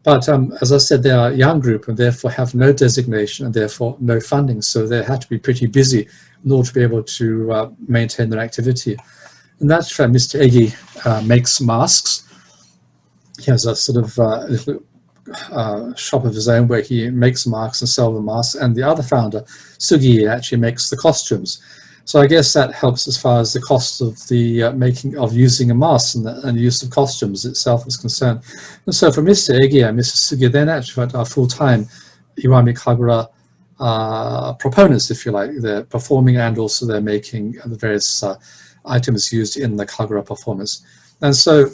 But as I said, they are a young group and therefore have no designation and therefore no funding. So they had to be pretty busy in order to be able to maintain their activity. And that's why Mr. Egi makes masks. He has a sort of little shop of his own where he makes masks and sells the masks. And the other founder, Sugi, actually makes the costumes. So I guess that helps as far as the cost of the making of using a mask and the use of costumes itself is concerned. And so for Mr. Egi and Mr. Sugi, then actually are full-time Iwami Kagura proponents, if you like. They're performing and also they're making the various items used in the Kagura performance. And so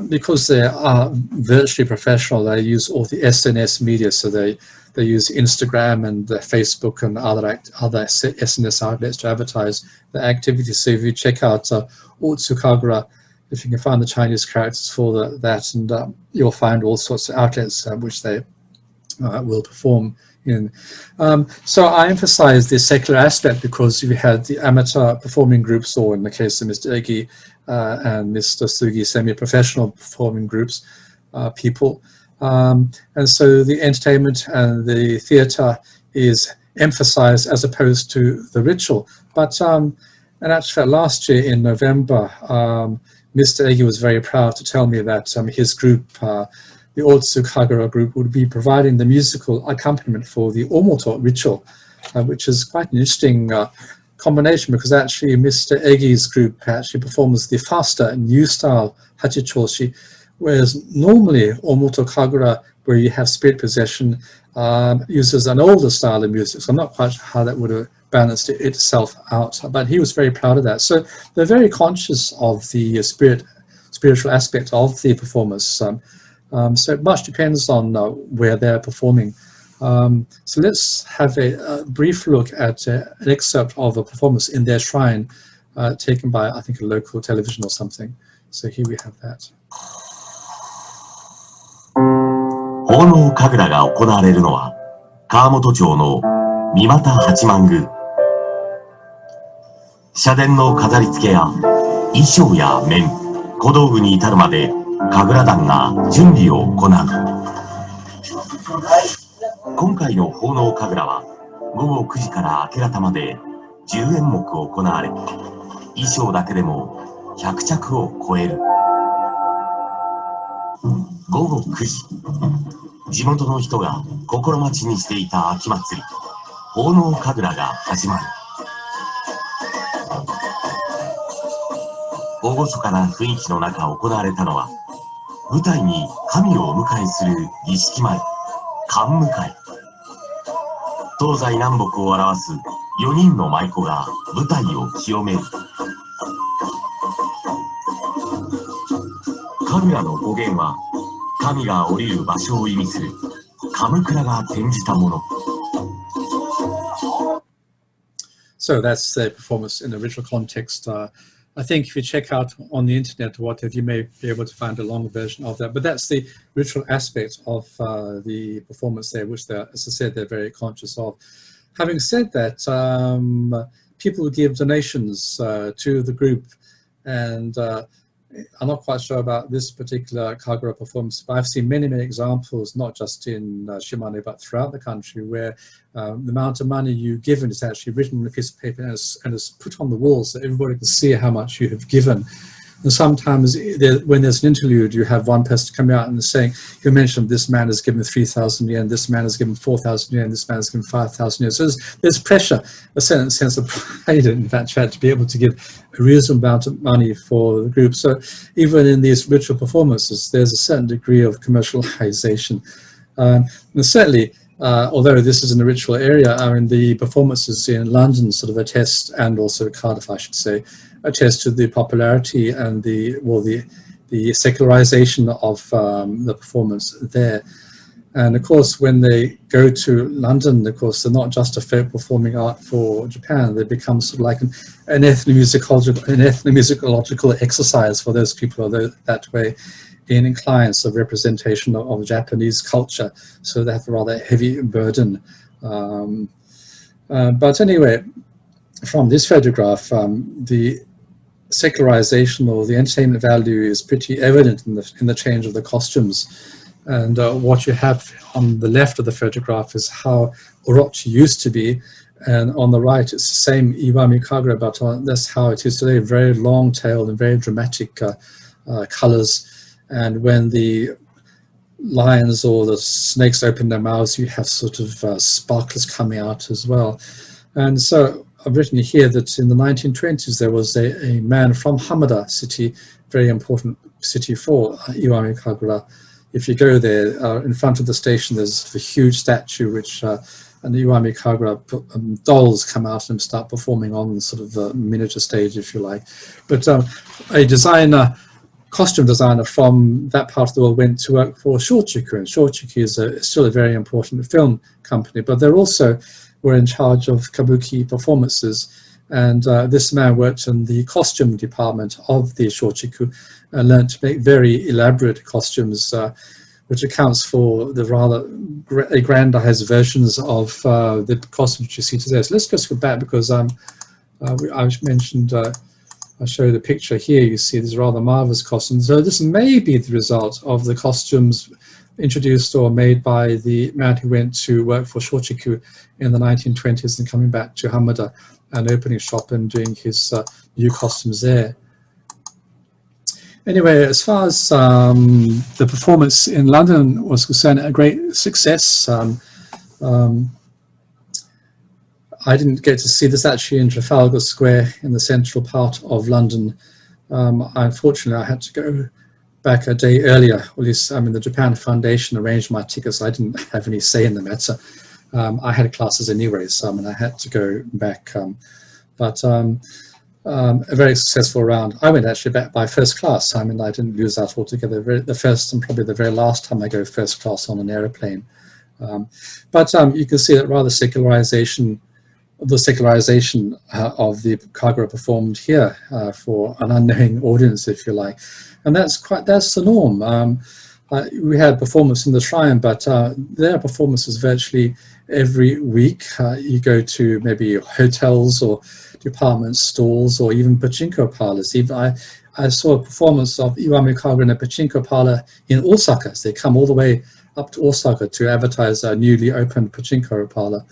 because they are virtually professional, they use all the SNS media, so they use Instagram and Facebook and other SNS outlets to advertise their activities. So if you check out Otsu Kagura, if you can find the Chinese characters for that, and you'll find all sorts of outlets which they will perform in. So I emphasize the secular aspect because you had the amateur performing groups, or in the case of Mr. Egi and Mr. Sugi, semi-professional performing groups, people. And so the entertainment and the theatre is emphasized as opposed to the ritual. But in actual fact, last year in November, Mr. Egi was very proud to tell me that his group, the Otsu Kagura group, would be providing the musical accompaniment for the Omoto ritual, which is quite an interesting combination because actually Mr. Egi's group actually performs the faster new style Hachichoshi, whereas normally Omoto Kagura, where you have spirit possession, uses an older style of music. So I'm not quite sure how that would have balanced itself out, but he was very proud of that. So they're very conscious of the spiritual aspect of the performance. So it much depends on where they're performing. So let's have a brief look at an excerpt of a performance in their shrine taken by, I think, a local television or something. So here we have that. 奉納神楽が行われるのは川本町の三股八幡宮。社殿の飾り付けや衣装や面、小道具に至るまで神楽団が準備を行う。今回の奉納神楽は午後9時から明け方まで10演目行われ、衣装だけでも100着を超える。午後9時、地元の人が心待ちにしていた秋祭り、奉納神楽が始まる。厳かな雰囲気の中行われたのは、舞台に神をお迎えする儀式前、冠迎え。東西南北を表す4人の舞妓が舞台を清める。神楽の語源は、神が降りる場所を意味する神倉が転じたもの。So that's the performance in the original context. I think if you check out on the internet or whatever, you may be able to find a long version of that. But that's the ritual aspect of the performance there, which they're, as I said, they're very conscious of. Having said that, people give donations to the group, and I'm not quite sure about this particular Kagura performance, but I've seen many, many examples, not just in Shimane, but throughout the country, where the amount of money you've given is actually written on a piece of paper and is put on the wall so everybody can see how much you have given. And sometimes when there's an interlude, you have one person coming out and saying, you mentioned this man has given 3,000 yen, this man has given 4,000 yen, this man has given 5,000 yen. So there's pressure, a certain sense of pride, in fact, to be able to give a reasonable amount of money for the group. So even in these ritual performances, there's a certain degree of commercialization. And certainly, although this is in the ritual area, I mean, the performances in London sort of attest, and also Cardiff, I should say, attest to the popularity and the secularization of the performance there. And of course, when they go to London, of course, they're not just a folk performing art for Japan. They become sort of like an ethnomusicological exercise for those people who are that way inclined, so representation of Japanese culture. So they have a rather heavy burden. But anyway, from this photograph, the secularization or the entertainment value is pretty evident in the change of the costumes. And what you have on the left of the photograph is how Orochi used to be. And on the right, it's the same Iwami Kagura, but that's how it is today. Very long-tailed and very dramatic colors. And when the lions or the snakes open their mouths, you have sort of sparklers coming out as well. And so I've written here that in the 1920s, there was a man from Hamada city, very important city for Iwami Kagura. If you go there, in front of the station, there's a huge statue which and the Iwami Kagura dolls come out and start performing on sort of a miniature stage, if you like. But a designer, costume designer from that part of the world went to work for Shochiku, and Shochiku is still a very important film company, but they're also were in charge of kabuki performances. And this man worked in the costume department of the Shochiku and learned to make very elaborate costumes, which accounts for the rather aggrandized versions of the costumes you see today. So let's just go back, because I mentioned, I'll show you the picture here. You see these rather marvelous costumes. So this may be the result of the costumes introduced or made by the man who went to work for Shochiku in the 1920s and coming back to Hamada and opening shop and doing his new costumes there. Anyway, as far as the performance in London was concerned, a great success. I didn't get to see this actually in Trafalgar Square in the central part of London. Unfortunately, I had to go back a day earlier. At least, the Japan Foundation arranged my tickets. I didn't have any say in the matter. I had classes anyway, so I had to go back. A very successful round. I went actually back by first class. I didn't lose that altogether. The first and probably the very last time I go first class on an aeroplane. You can see that rather secularization of the Kagura performed here for an unknowing audience, if you like, and that's the norm. We had performance in the shrine, but there are performances virtually every week. You go to maybe hotels or department stores or even pachinko parlors. Even I saw a performance of Iwami Kagura in a pachinko parlor in Osaka. So they come all the way up to Osaka to advertise a newly opened pachinko parlor.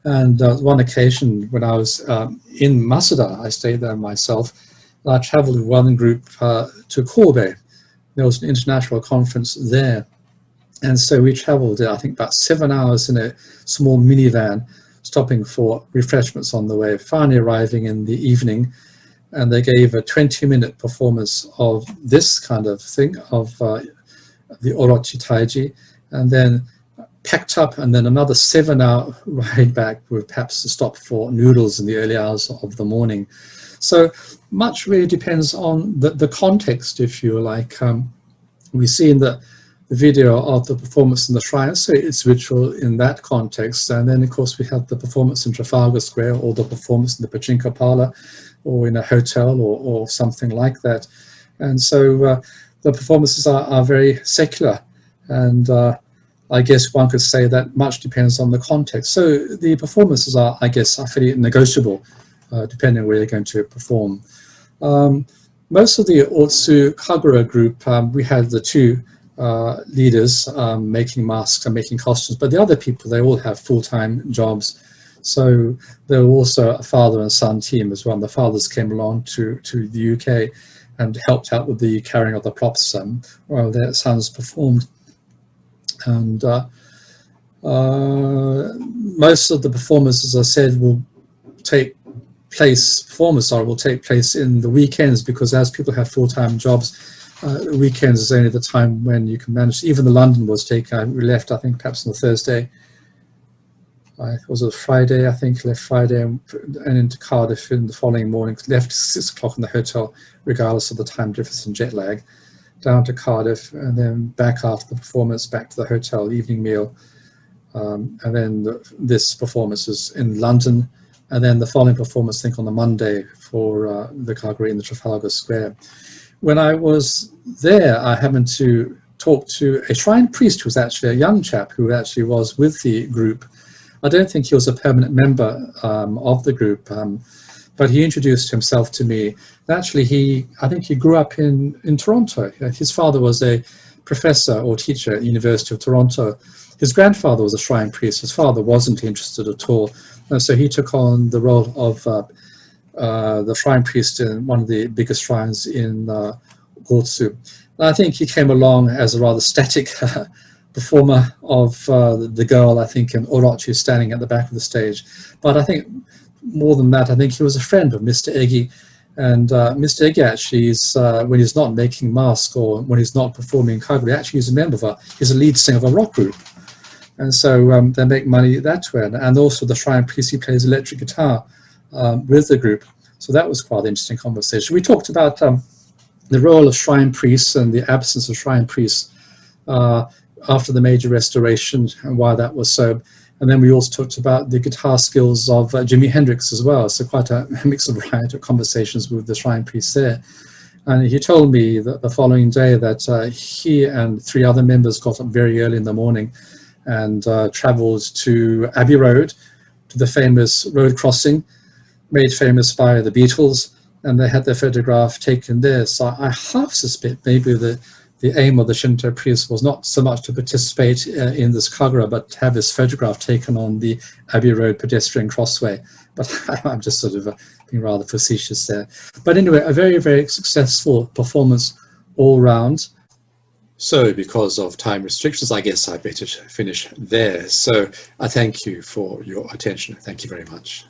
And one occasion when I was in Masuda, I stayed there myself. I traveled with one group to Kobe. There was an international conference there. And so we traveled, I think, about 7 hours in a small minivan, stopping for refreshments on the way, finally arriving in the evening. And they gave a 20-minute performance of this kind of thing, of the Orochi Taiji, and then packed up, and then another 7-hour ride back with perhaps a stop for noodles in the early hours of the morning. So much really depends on the context, if you like. We see in the video of the performance in the shrine, so it's ritual in that context. And then, of course, we have the performance in Trafalgar Square, or the performance in the pachinko parlor, or in a hotel, or something like that. And so the performances are very secular. And I guess one could say that much depends on the context. So the performances are fairly negotiable, depending on where you're going to perform. Most of the Otsu Kagura group, we had the two leaders making masks and making costumes, but the other people, they all have full-time jobs. So there were also a father and son team as well. And the fathers came along to the UK and helped out with the carrying of the props while their sons performed. And most of the performances, as I said, will take place in the weekends, because as people have full-time jobs, weekends is only the time when you can manage. Even the London was taken. We left, I think, perhaps on a Thursday. It was a Friday, I think. Left Friday and into Cardiff in the following morning. Left 6 o'clock in the hotel, regardless of the time difference and jet lag. Down to Cardiff, and then back after the performance, back to the hotel, evening meal, and then this performance is in London, and then the following performance, I think, on the Monday for the Kagura in the Trafalgar Square. When I was there, I happened to talk to a shrine priest who was actually a young chap who actually was with the group. I don't think he was a permanent member of the group, but he introduced himself to me. Actually, I think he grew up in Toronto. His father was a professor or teacher at the University of Toronto. His grandfather was a shrine priest. His father wasn't interested at all. And so he took on the role of the shrine priest in one of the biggest shrines in Gotsu. I think he came along as a rather static performer of the girl, I think, in Orochi, standing at the back of the stage. But I think more than that, I think he was a friend of Mr. Egi. And Mr. Egi actually is, when he's not making masks or when he's not performing Kagura, actually he's a member of he's a lead singer of a rock group. And so they make money that way. And also the shrine priest, he plays electric guitar with the group. So that was quite an interesting conversation. We talked about the role of shrine priests and the absence of shrine priests after the major restoration and why that was so. And then we also talked about the guitar skills of Jimi Hendrix as well. So quite a mix of variety of conversations with the shrine priests there. And he told me that the following day that he and 3 other members got up very early in the morning and traveled to Abbey Road, to the famous road crossing, made famous by the Beatles, and they had their photograph taken there. So I half suspect maybe the aim of the Shinto priest was not so much to participate in this Kagura, but to have his photograph taken on the Abbey Road pedestrian crossway. But I'm just sort of being rather facetious there. But anyway, a very, very successful performance all round. So because of time restrictions, I guess I better finish there. So I thank you for your attention. Thank you very much.